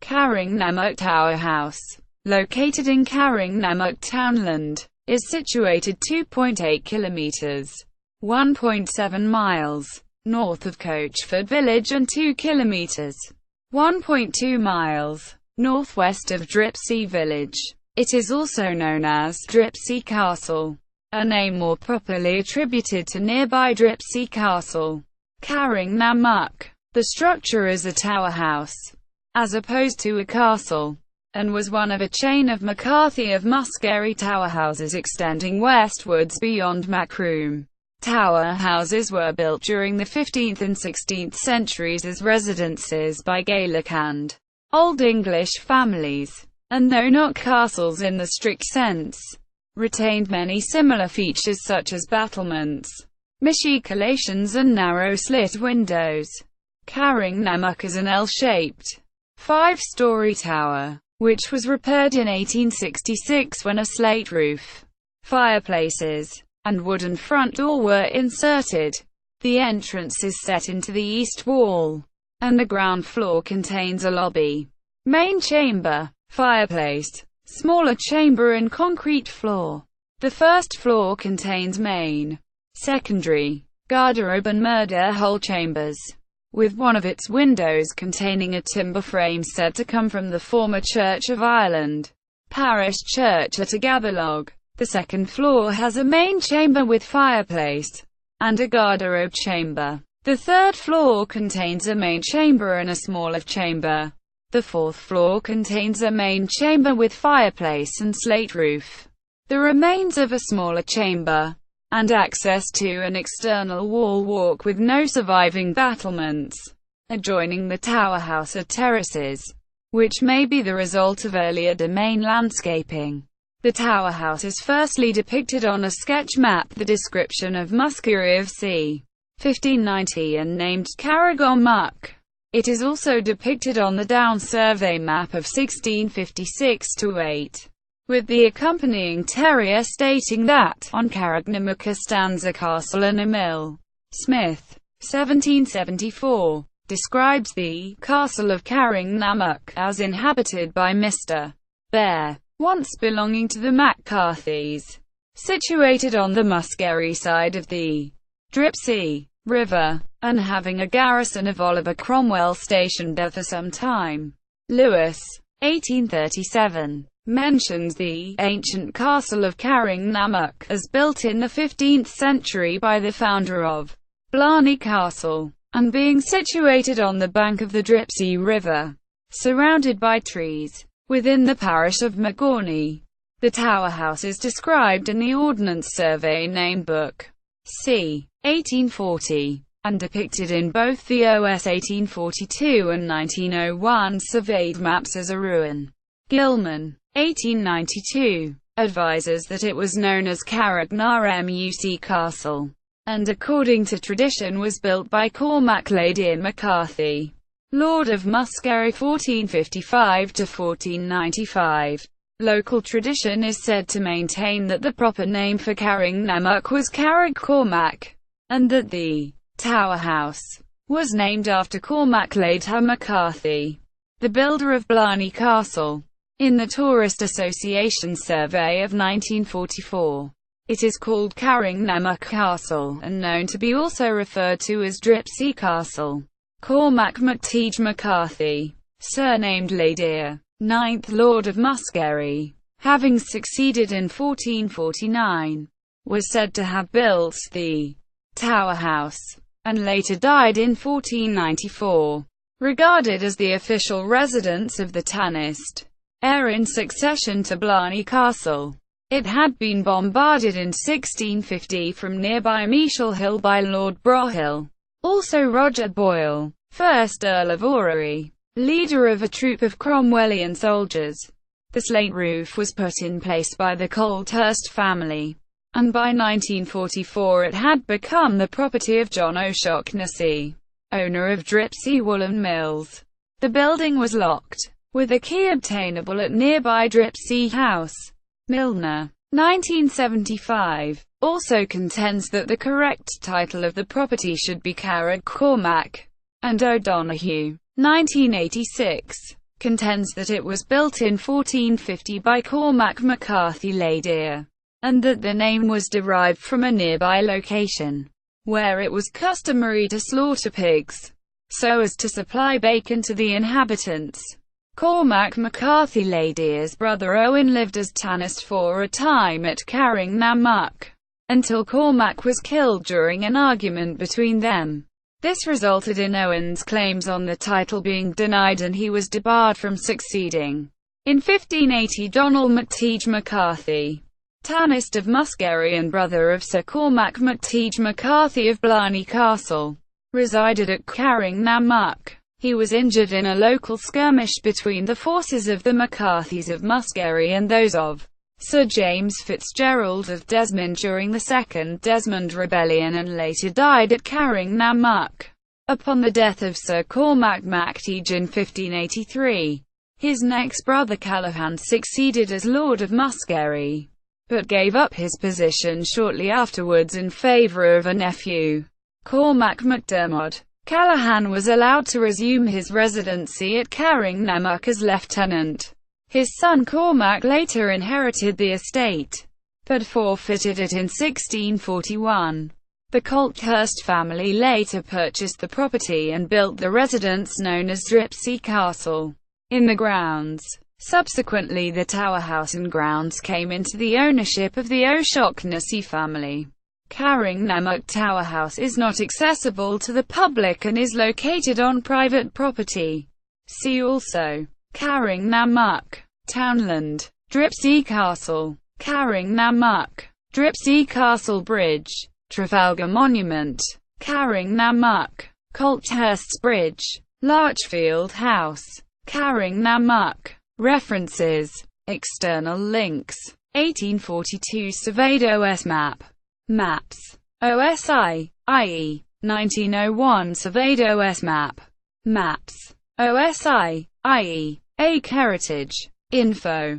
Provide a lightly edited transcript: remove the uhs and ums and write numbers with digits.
Carrignamuck Tower House, located in Carrignamuck townland, is situated 2.8 kilometers (1.7 miles) north of Coachford village and 2 kilometers (1.2 miles) northwest of Dripsey village. It is also known as Dripsey Castle, a name more properly attributed to nearby Dripsey Castle, Carrignamuck. The structure is a tower house, as opposed to a castle, and was one of a chain of McCarthy of Muskerry tower houses extending westwards beyond Macroom. Tower houses were built during the 15th and 16th centuries as residences by Gaelic and Old English families, and though not castles in the strict sense, retained many similar features such as battlements, machicolations and narrow slit windows. Carrignamuck is an L-shaped, 5-story tower, which was repaired in 1866 when a slate roof, fireplaces, and wooden front door were inserted. The entrance is set into the east wall, and the ground floor contains a lobby, main chamber, fireplace, smaller chamber and concrete floor. The first floor contains main, secondary, garderobe and murder hole chambers, with one of its windows containing a timber frame said to come from the former Church of Ireland parish church at Agabalog. The second floor has a main chamber with fireplace, and a garderobe chamber. The third floor contains a main chamber and a smaller chamber. The fourth floor contains a main chamber with fireplace and slate roof, the remains of a smaller chamber, and access to an external wall walk with no surviving battlements. Adjoining the tower house are terraces, which may be the result of earlier domain landscaping. The tower house is firstly depicted on a sketch map, the description of Muskerry of c. 1590 and named Carrignamuck. It is also depicted on the Down Survey map of 1656-8. with the accompanying terrier stating that, on Carrignamuck stands a castle and a mill. Smith, 1774, describes the castle of Carrignamuck as inhabited by Mr. Bear, once belonging to the McCarthys, situated on the Muskerry side of the Dripsey River, and having a garrison of Oliver Cromwell stationed there for some time. Lewis, 1837, mentions the ancient castle of Carrignamuck as built in the 15th century by the founder of Blarney Castle, and being situated on the bank of the Dripsey River, surrounded by trees, within the parish of Magorney. The tower house is described in the Ordnance Survey Name Book, c. 1840, and depicted in both the OS 1842 and 1901 surveyed maps as a ruin. Gilman, 1892, advises that it was known as Carrignamuck Castle, and according to tradition was built by Cormac Lady McCarthy, Lord of Muskerry 1455–1495. Local tradition is said to maintain that the proper name for Carrignamuck was Carrignamuck, and that the tower house was named after Cormac Lady McCarthy, the builder of Blarney Castle. In the Tourist Association survey of 1944, it is called Carrignamuck Castle, and known to be also referred to as Dripsey Castle. Cormac MacTeague McCarthy, surnamed Ladeer, 9th Lord of Muskerry, having succeeded in 1449, was said to have built the tower house, and later died in 1494. Regarded as the official residence of the Tanist heir in succession to Blarney Castle, it had been bombarded in 1650 from nearby Meashall Hill by Lord Brohill. Also Roger Boyle, 1st Earl of Orrery, leader of a troop of Cromwellian soldiers. The slate roof was put in place by the Colthurst family, and by 1944 it had become the property of John O'Shaughnessy, owner of Dripsey Woolen Mills. The building was locked, with a key obtainable at nearby Dripsey House. Milner, 1975, also contends that the correct title of the property should be Carrignamuck, and O'Donoghue, 1986, contends that it was built in 1450 by Cormac McCarthy Ladeer, and that the name was derived from a nearby location, where it was customary to slaughter pigs, so as to supply bacon to the inhabitants. Cormac McCarthy Ladeer's brother Owen lived as tannist for a time at Carrignamuck, until Cormac was killed during an argument between them. This resulted in Owen's claims on the title being denied and he was debarred from succeeding. In 1580 Donald MacTeague McCarthy, tannist of Muskerry and brother of Sir Cormac MacTeague McCarthy of Blarney Castle, resided at Carrignamuck. He was injured in a local skirmish between the forces of the McCarthys of Muskerry and those of Sir James Fitzgerald of Desmond during the Second Desmond Rebellion, and later died at Carrignamuck. Upon the death of Sir Cormac MacTeague in 1583, his next brother Callaghan succeeded as Lord of Muskerry, but gave up his position shortly afterwards in favour of a nephew, Cormac MacDermot. Callaghan was allowed to resume his residency at Carrignamuck as lieutenant. His son Cormac later inherited the estate, but forfeited it in 1641. The Colthurst family later purchased the property and built the residence known as Dripsey Castle in the grounds. Subsequently, the Tower House and grounds came into the ownership of the O'Shaughnessy family. Carrignamuck Tower House is not accessible to the public and is located on private property. See also Carrignamuck, Townland, Dripsey Castle, Carrignamuck, Dripsey Castle Bridge, Trafalgar Monument, Carrignamuck, Colthurst Bridge, Larchfield House, Carrignamuck. References. External links. 1842 Surveyed OS map. Maps. OSI, i.e. 1901 Surveyed OS map. Maps. OSI, i.e. Ake Heritage. Info.